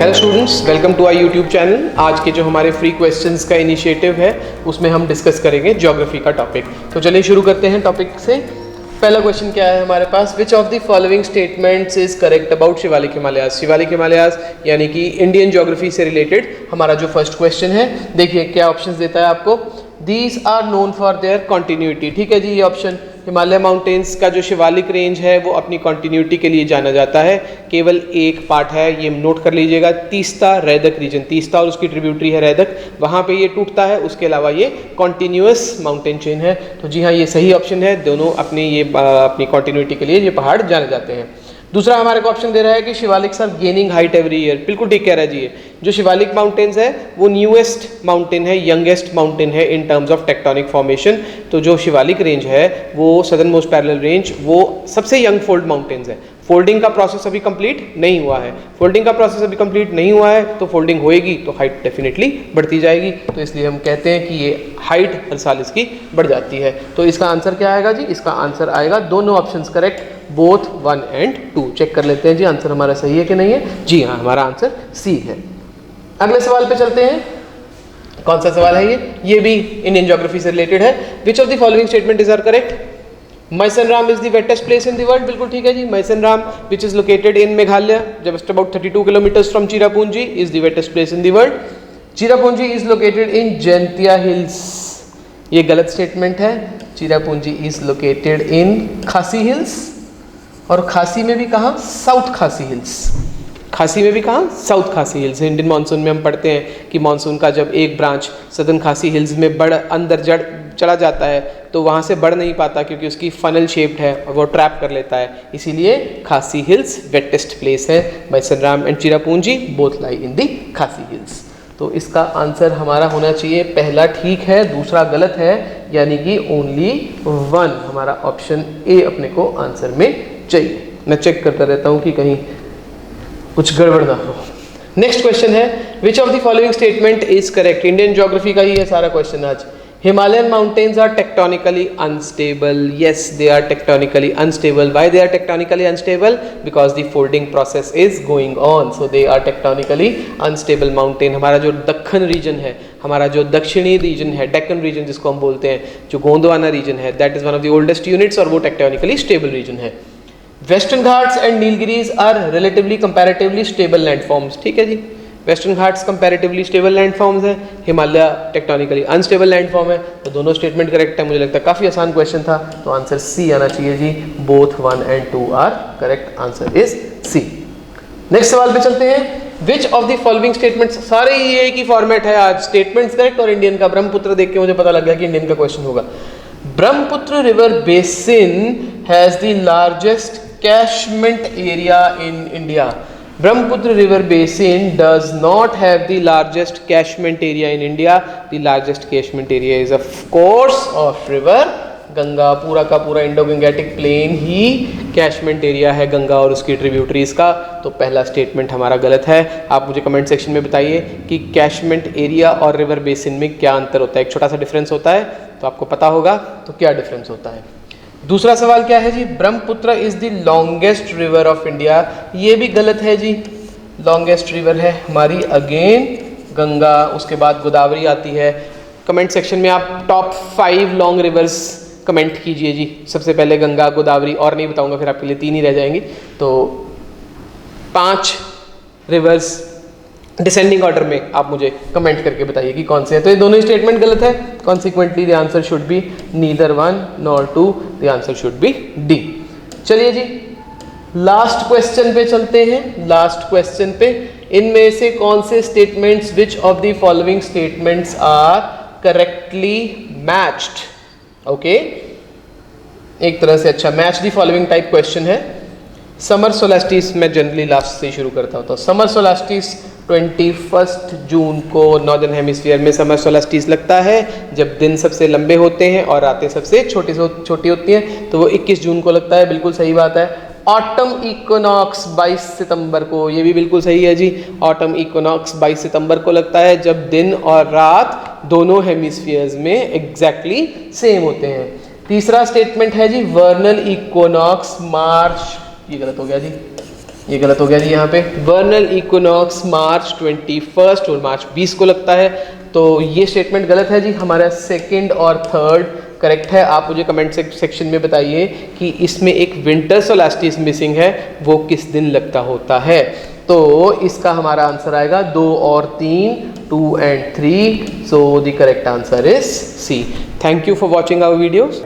Hello students, welcome to our YouTube channel. आज के जो हमारे फ्री क्वेश्चंस का इनिशिएटिव है उसमें हम डिस्कस करेंगे ज्योग्राफी का टॉपिक। तो चलिए शुरू करते हैं टॉपिक से। पहला क्वेश्चन क्या है हमारे पास, which of the following statements is correct about Shivalik Himalayas. Shivalik Himalayas यानी कि इंडियन ज्योग्राफी से रिलेटेड हमारा जो फर्स्ट क्वेश्चन है। देखिए क्या ऑप्शंस देता है आपको, these are known for their continuity. ठीक है जी, ये ऑप्शन हिमालय माउंटेन्स का जो शिवालिक रेंज है वो अपनी कॉन्टिन्यूटी के लिए जाना जाता है। केवल एक पार्ट है, ये नोट कर लीजिएगा, तीस्ता रैदक रीजन, तीस्ता और उसकी ट्रिब्यूटरी है रैदक, वहाँ पे ये टूटता है। उसके अलावा ये कॉन्टिन्यूअस माउंटेन चेन है। तो जी हाँ, ये सही ऑप्शन है। दोनों अपनी कॉन्टिन्यूटी के लिए ये पहाड़ जाने जाते हैं। दूसरा हमारे को ऑप्शन दे रहा है कि Shivaliks are gaining height every year. बिल्कुल ठीक कह रहा है जी। ये जो शिवालिक माउंटेन्स है वो न्यूएस्ट माउंटेन है, यंगेस्ट माउंटेन है in terms of tectonic formation. तो जो शिवालिक रेंज है वो सदर्न मोस्ट पैरेलल रेंज, वो सबसे यंग फोल्ड माउंटेन्स है। फोल्डिंग का प्रोसेस अभी कंप्लीट नहीं हुआ है। फोल्डिंग का प्रोसेस अभी कंप्लीट नहीं हुआ है तो फोल्डिंग होएगी तो हाइट डेफिनेटली बढ़ती जाएगी। तो इसलिए हम कहते हैं कि ये हाइट हर साल इसकी बढ़ जाती है। तो इसका आंसर क्या आएगा जी? इसका आंसर आएगा दोनों options correct, both 1 and 2। Check कर लेते हैं जी आंसर हमारा सही है कि नहीं है। जी हाँ, हमारा आंसर सी है। अगले सवाल पे चलते हैं। कौन सा सवाल है ये भी इंडियन ज्योग्राफी से रिलेटेड है। Which of the following statement is are correct. Mawsynram is the wettest place in the world. बिल्कुल ठीक है जी। Mawsynram which is located in Meghalaya, just about 32 kilometres from Cherrapunji, is the wettest place in the world. Cherrapunji is located in Jaintia hills. ये गलत statement है। Cherrapunji is located इन खासी hills, और खासी में भी कहाँ? साउथ खासी हिल्स। खासी में भी कहाँ? साउथ खासी हिल्स। इंडियन मानसून में हम पढ़ते हैं कि मानसून का जब एक ब्रांच सदर्न खासी हिल्स में अंदर चला जाता है तो वहाँ से बढ़ नहीं पाता क्योंकि उसकी फनल शेप्ड है और वो ट्रैप कर लेता है। इसीलिए खासी हिल्स वेटेस्ट प्लेस है। मैसन एंड चिरापुंजी बोथ लाई इन दी खासी हिल्स। तो इसका आंसर हमारा होना चाहिए पहला ठीक है, दूसरा गलत है, यानी कि ओनली 1 हमारा ऑप्शन ए अपने को आंसर में चाहिए। मैं चेक करता रहता हूँ कि कहीं कुछ गड़बड़ ना हो। नेक्स्ट क्वेश्चन है, which of the following statement is correct. Indian geography का ही है सारा क्वेश्चन आज। Himalayan mountains are tectonically unstable. Yes, they are tectonically unstable. Why they are tectonically unstable? Because the folding process is going on. So they are tectonically unstable mountain. हमारा जो Deccan reason है, हमारा जो दक्षिणी रीजन है, Deccan reason जिसको हम बोलते हैं, जो गोंडवाना रीजन है, that is one of the oldest units और वो tectonically stable रीजन है। Western Ghats and Nilgiris are relatively comparatively stable landforms. ठीक है जी। Western Ghats comparatively stable landforms है, हिमालय टेक्टोनिकली अनस्टेबल लैंडफॉर्म है। तो दोनों स्टेटमेंट करेक्ट है। मुझे लगता है काफ़ी आसान क्वेश्चन था, तो आंसर सी आना चाहिए जी। Both 1 and 2 are correct, answer is C. Next सवाल पे चलते हैं। Which of the following statements, सारे ही एक ही फॉर्मेट है आज, स्टेटमेंट्स करेक्ट और इंडियन का। ब्रह्मपुत्र देख के मुझे पता लग गया कि इंडियन का क्वेश्चन होगा। Brahmaputra river basin has the largest catchment area in India. Brahmaputra river basin does not have the largest catchment area in India. The largest catchment area is of course of river Ganga. पूरा का पूरा Indo Gangetic plain ही catchment area है गंगा और उसकी tributaries का। तो पहला statement हमारा गलत है। आप मुझे कमेंट सेक्शन में बताइए कि कैचमेंट एरिया और रिवर बेसिन में क्या अंतर होता है। एक छोटा सा डिफरेंस होता है, तो आपको पता होगा तो क्या डिफरेंस होता है। दूसरा सवाल क्या है जी, Brahmaputra is the longest river of India. ये भी गलत है जी। लॉन्गेस्ट रिवर है हमारी अगेन गंगा, उसके बाद गोदावरी आती है। कमेंट सेक्शन में आप टॉप 5 लॉन्ग रिवर्स कमेंट कीजिए जी। सबसे पहले गंगा, गोदावरी, और नहीं बताऊंगा फिर आपके लिए 3 ही रह जाएंगी। तो 5 रिवर्स डिसेंडिंग ऑर्डर में आप मुझे कमेंट करके बताइए कि कौन से हैं। तो ये दोनों ही स्टेटमेंट गलत है। Consequently the answer should be neither 1 nor 2, the answer should be D. चलिए जी लास्ट क्वेश्चन पे चलते हैं। लास्ट क्वेश्चन पे, इनमें से कौन से statements, which of the following statements are correctly matched. Okay, एक तरह से अच्छा match the following type question है। समर सोलेस्टिस मैं जनरली लास्ट से शुरू करता हूँ। तो समर सोलेस्टिस 21 जून को नॉर्दर्न हेमिस्फीयर में समर सोलेस्टिस लगता है, जब दिन सबसे लंबे होते हैं और रातें सबसे छोटी होती हैं। तो वो 21 जून को लगता है, बिल्कुल सही बात है। ऑटम इक्विनॉक्स 22 सितंबर को, ये भी बिल्कुल सही है जी। ऑटम इक्विनॉक्स 22 सितंबर को लगता है, जब दिन और रात दोनों हेमिस्फीयर्स में एग्जैक्टली सेम होते हैं। तीसरा स्टेटमेंट है जी वर्नल इक्विनॉक्स मार्च, ये गलत हो गया जी, ये गलत हो गया जी यहाँ पे। वर्नल इक्विनॉक्स मार्च 21 और मार्च 20 को लगता है, तो ये स्टेटमेंट गलत है जी। हमारा सेकंड और थर्ड करेक्ट है। आप मुझे कमेंट सेक्शन में बताइए कि इसमें एक विंटर सोलास्टिस मिसिंग है, वो किस दिन लगता होता है। तो इसका हमारा आंसर आएगा 2 और 3, 2 and 3। So the correct answer is C. Thank you for watching our videos.